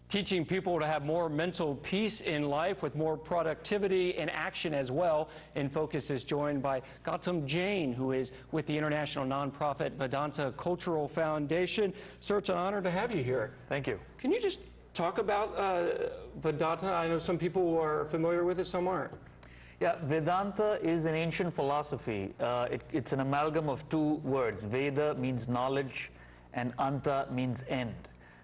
teaching people to have more mental peace in life with more productivity and action as well. In Focus is joined by Gautam Jain, who is with the international nonprofit Vedanta Cultural Foundation. Sir, it's an honor to have you here. Thank you. Can you just talk about Vedanta? I know some people are familiar with it, some aren't. Yeah, Vedanta is an ancient philosophy. It's an amalgam of two words. Veda means knowledge and Anta means end.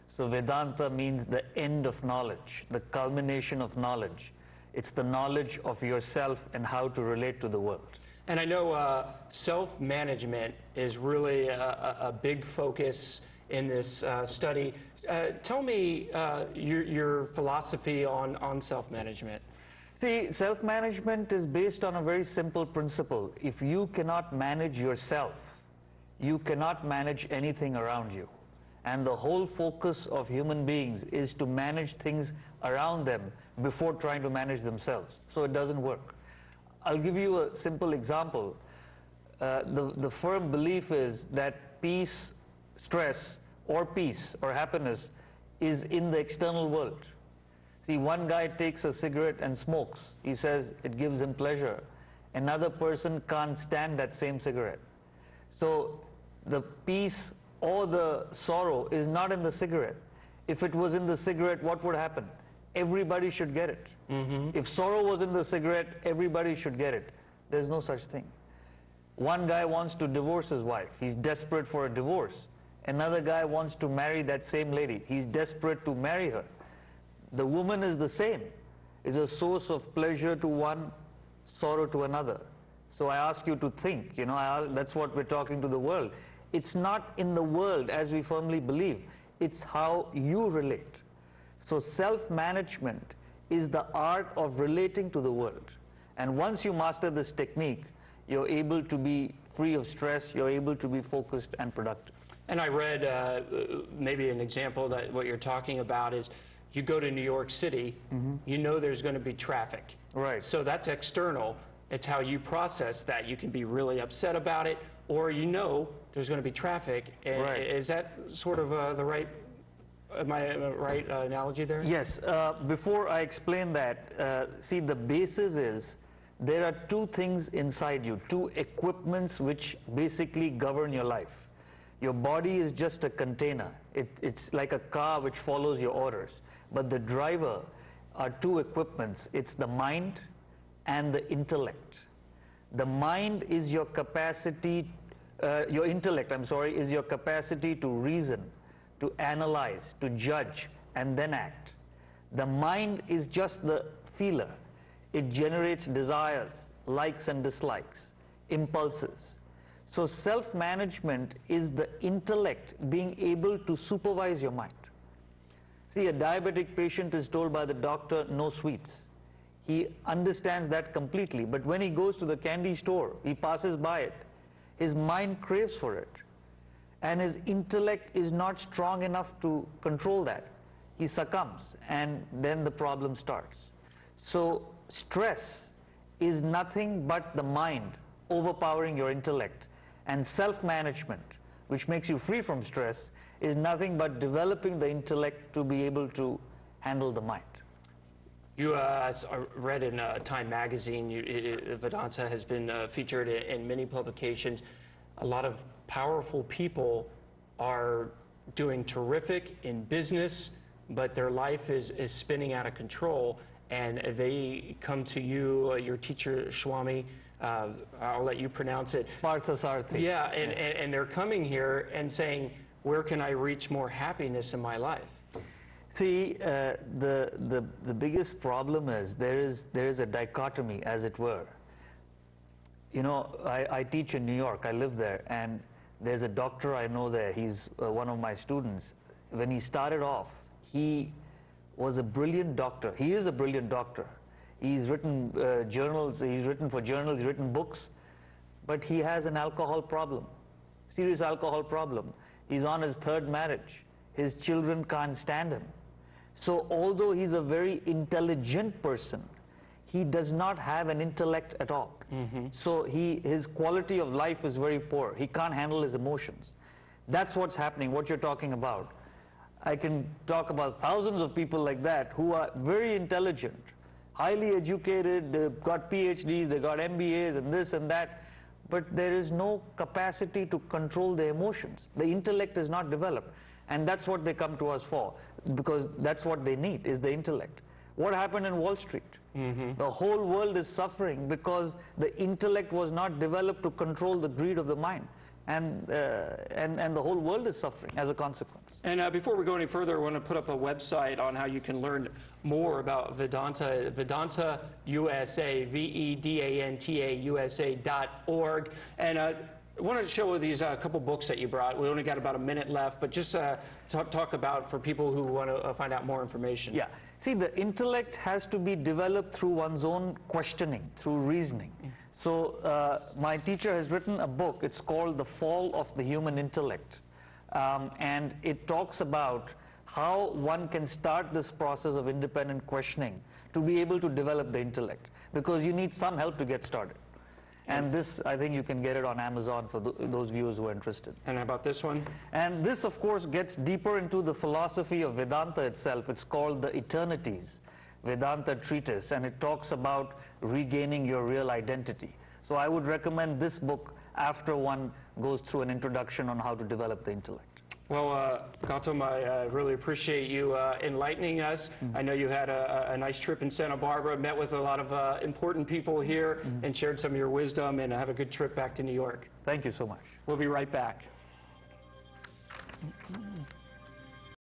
So Vedanta means the end of knowledge, the culmination of knowledge. It's the knowledge of yourself and how to relate to the world. And I know self-management is really a big focus in this study. Tell me your philosophy on self-management. See, self-management is based on a very simple principle. If you cannot manage yourself, you cannot manage anything around you. And the whole focus of human beings is to manage things around them before trying to manage themselves. So it doesn't work. I'll give you a simple example. The firm belief is that peace, stress, or peace or happiness is in the external world. See, one guy takes a cigarette and smokes. He says it gives him pleasure. Another person can't stand that same cigarette. So the peace or the sorrow is not in the cigarette. If it was in the cigarette, what would happen? Everybody should get it. If sorrow was in the cigarette, everybody should get it. There's no such thing. One guy wants to divorce his wife. He's desperate for a divorce. Another guy wants to marry that same lady. He's desperate to marry her. The woman is the same. It's a source of pleasure to one, sorrow to another. So I ask you to think, that's what we're talking to the world. It's not in the world as we firmly believe. It's how you relate. So self-management is the art of relating to the world. And once you master this technique, you're able to be free of stress, you're able to be focused and productive. And I read maybe an example that what you're talking about is you go to New York City, you know there's going to be traffic. Right. So that's external. It's how you process that. You can be really upset about it, or you know there's going to be traffic. And right. Is that sort of the right, am I right analogy there? Yes. Before I explain that, see, the basis is there are two things inside you, two equipments which basically govern your life. Your body is just a container. It's like a car which follows your orders. But the driver are two equipments. It's the mind and the intellect. The mind is your capacity, your intellect, is your capacity to reason, to analyze, to judge, and then act. The mind is just the feeler. It generates desires, likes and dislikes, impulses. So self-management is the intellect being able to supervise your mind. See, a diabetic patient is told by the doctor, no sweets. He understands that completely, but when he goes to the candy store, he passes by it, his mind craves for it. And his intellect is not strong enough to control that. He succumbs, and then the problem starts. So stress is nothing but the mind overpowering your intellect. And self-management, which makes you free from stress, is nothing but developing the intellect to be able to handle the mind. You read in Time magazine, Vedanta has been featured in many publications. A lot of powerful people are doing terrific in business, but their life is spinning out of control, and they come to you, your teacher, Swami, I'll let you pronounce it. Parthasarthi. Yeah, and they're coming here and saying, where can I reach more happiness in my life? See, the biggest problem is there is a dichotomy, as it were. I teach in New York, I live there, and there's a doctor I know there. He's one of my students. When he started off, he was a brilliant doctor. He is a brilliant doctor. He's written journals, he's written for journals, he's written books, but he has an alcohol problem, serious alcohol problem. He's on his third marriage. His children can't stand him. So although he's a very intelligent person, he does not have an intellect at all. So his quality of life is very poor. He can't handle his emotions. That's what's happening, what you're talking about. I can talk about thousands of people like that who are very intelligent, highly educated, they've got PhDs, they've got MBAs and this and that, but there is no capacity to control their emotions. The intellect is not developed. And that's what they come to us for, because that's what they need, is the intellect. What happened in Wall Street? The whole world is suffering because the intellect was not developed to control the greed of the mind. And the whole world is suffering as a consequence. And before we go any further, I want to put up a website on how you can learn more about Vedanta. Vedanta USA, Vedanta USA.org. And I wanted to show these couple books that you brought. We only got about a minute left, but just talk about for people who want to find out more information. Yeah. See, the intellect has to be developed through one's own questioning, through reasoning. So my teacher has written a book. It's called The Fall of the Human Intellect. And it talks about how one can start this process of independent questioning to be able to develop the intellect, because you need some help to get started. And this, I think you can get it on Amazon for those viewers who are interested. And how about this one? And this, of course, gets deeper into the philosophy of Vedanta itself. It's called the Eternities, Vedanta Treatise, and it talks about regaining your real identity. So I would recommend this book after one goes through an introduction on how to develop the intellect. Well, Gautam, I really appreciate you enlightening us. I know you had a nice trip in Santa Barbara, met with a lot of important people here, and shared some of your wisdom, and have a good trip back to New York. Thank you so much. We'll be right back.